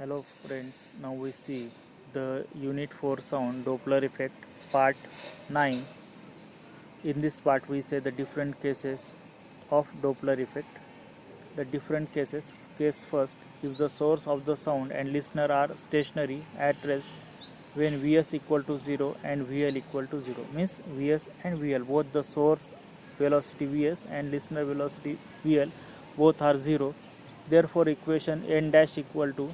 Hello friends, now we see the unit 4 sound Doppler effect part 9. In this part we say the different cases of Doppler effect. The different cases. Case first, if the source of the sound and listener are stationary at rest when Vs equal to 0 and Vl equal to 0, means Vs and Vl, both the source velocity Vs and listener velocity Vl both are 0. Therefore equation n dash equal to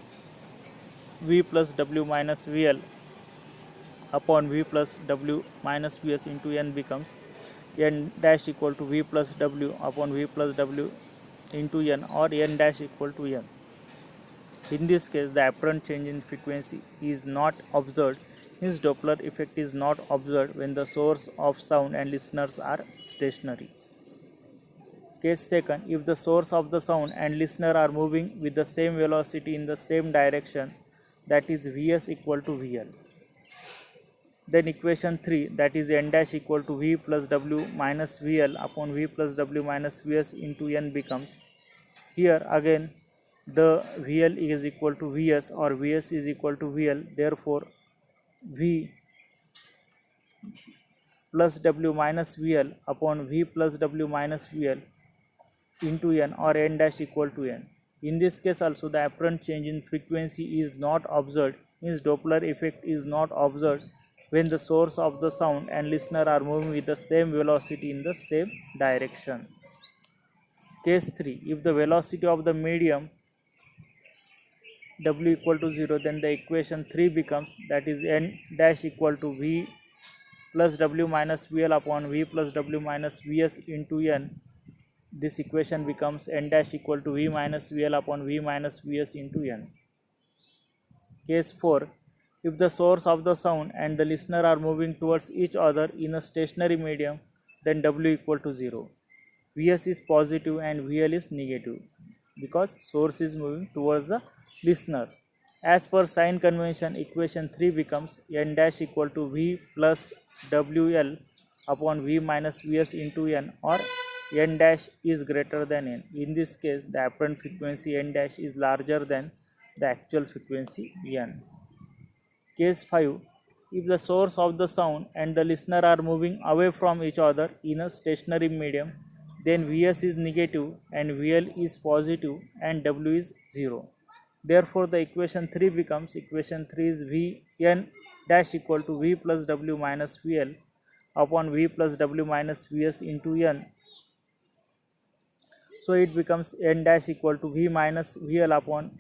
V plus W minus Vl upon V plus W minus Vs into n becomes n dash equal to V plus W upon V plus W into n, or n dash equal to n. In this case, the apparent change in frequency is not observed. Hence, Doppler effect is not observed when the source of sound and listeners are stationary. Case second, if the source of the sound and listener are moving with the same velocity in the same direction, that is Vs equal to Vl. Then equation 3, that is n dash equal to V plus W minus Vl upon V plus W minus Vs into n becomes, here again the Vl is equal to Vs or Vs is equal to Vl, therefore V plus W minus Vl upon V plus W minus Vl into n, or n dash equal to n. In this case also the apparent change in frequency is not observed, means Doppler effect is not observed when the source of the sound and listener are moving with the same velocity in the same direction. Case 3, if the velocity of the medium W equal to 0, then the equation 3 becomes, that is n dash equal to V plus W minus Vl upon V plus W minus Vs into n. This equation becomes n dash equal to V minus Vl upon V minus Vs into n. Case 4, if the source of the sound and the listener are moving towards each other in a stationary medium, then W equal to 0. Vs is positive and Vl is negative because source is moving towards the listener. As per sign convention, equation 3 becomes n dash equal to V plus Wl upon V minus Vs into n, or n dash is greater than n. In this case, the apparent frequency n dash is larger than the actual frequency n. Case 5, if the source of the sound and the listener are moving away from each other in a stationary medium, then Vs is negative and Vl is positive and W is 0. Therefore, the equation 3 becomes, equation 3 is V n dash equal to V plus W minus Vl upon V plus W minus Vs into n. So it becomes n dash equal to V minus Vl upon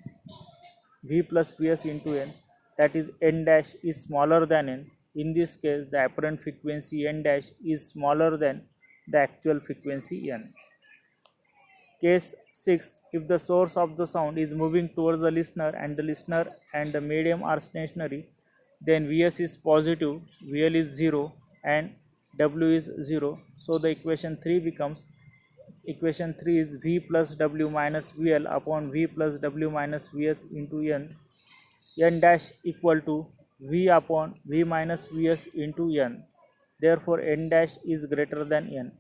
V plus Vs into n, that is n dash is smaller than n. In this case, the apparent frequency n dash is smaller than the actual frequency n. Case 6, if the source of the sound is moving towards the listener and the medium are stationary, then Vs is positive, Vl is 0 and W is 0. So the equation 3 becomes, equation 3 is V plus W minus Vl upon V plus W minus Vs into n. N dash equal to V upon V minus Vs into n. Therefore, n dash is greater than n.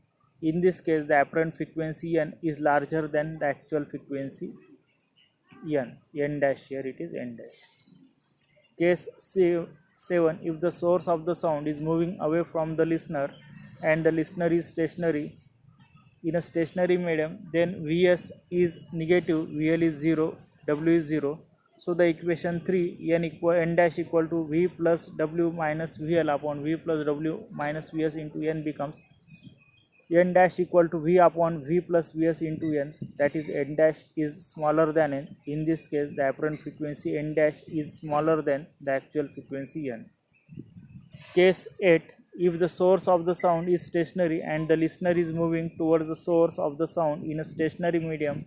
In this case, the apparent frequency n is larger than the actual frequency n. N dash, here it is n dash. Case 7, if the source of the sound is moving away from the listener and the listener is stationary in a stationary medium, then Vs is negative, Vl is 0, W is 0. So the equation 3, n dash equal to V plus W minus Vl upon V plus W minus Vs into n becomes n dash equal to V upon V plus Vs into n, that is n dash is smaller than n. In this case, the apparent frequency n dash is smaller than the actual frequency n. Case 8, if the source of the sound is stationary and the listener is moving towards the source of the sound in a stationary medium,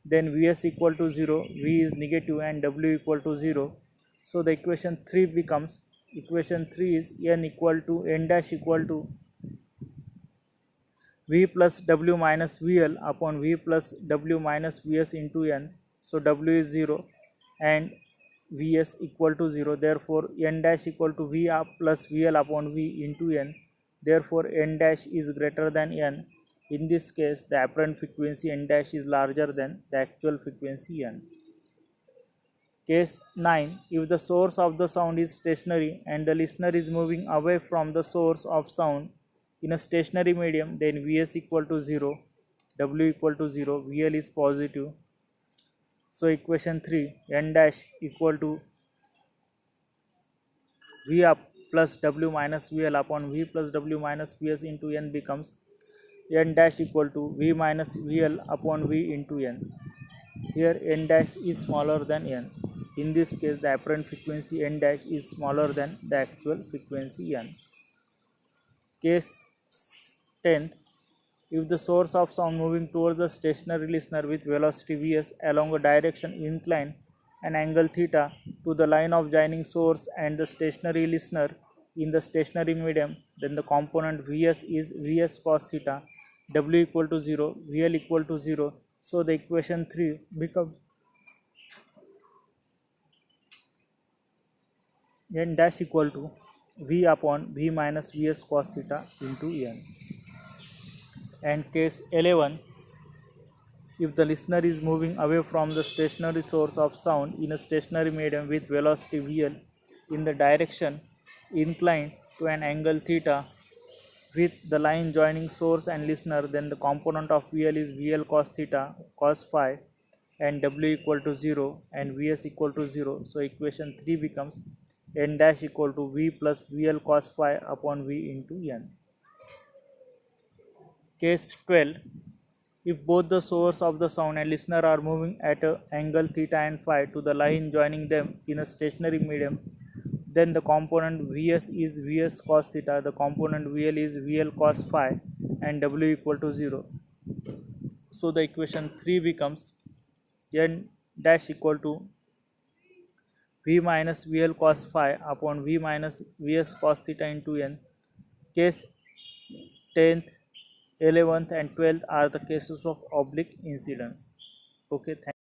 then Vs equal to 0, V is negative and W equal to 0. So the equation 3 becomes, equation 3 is n equal to n dash equal to V plus W minus Vl upon V plus W minus Vs into n. So W is 0 and Vs equal to 0. Therefore, n dash equal to V plus Vl upon V into n. Therefore, n dash is greater than n. In this case, the apparent frequency n dash is larger than the actual frequency n. Case 9. If the source of the sound is stationary and the listener is moving away from the source of sound in a stationary medium, then Vs equal to 0, W equal to 0, Vl is positive. So equation 3, N dash equal to V up plus W minus Vl upon V plus W minus Vs into N becomes N dash equal to V minus Vl upon V into N. Here N dash is smaller than N. In this case, the apparent frequency N dash is smaller than the actual frequency N. Case 10th. If the source of sound moving towards the stationary listener with velocity Vs along a direction inclined an angle theta to the line of joining source and the stationary listener in the stationary medium, then the component Vs is Vs cos theta, W equal to 0, Vl equal to 0. So the equation 3 becomes N dash equal to V upon V minus Vs cos theta into N. And case 11, if the listener is moving away from the stationary source of sound in a stationary medium with velocity Vl in the direction inclined to an angle theta with the line joining source and listener, then the component of Vl is Vl cos theta cos phi and W equal to 0 and Vs equal to 0. So equation 3 becomes N dash equal to V plus Vl cos phi upon V into N. Case 12. If both the source of the sound and listener are moving at an angle theta and phi to the line joining them in a stationary medium, then the component Vs is Vs cos theta, the component Vl is Vl cos phi and W equal to 0. So the equation 3 becomes N dash equal to V minus Vl cos phi upon V minus Vs cos theta into N. Case 10th, 11th and 12th are the cases of oblique incidence. Okay, thank you.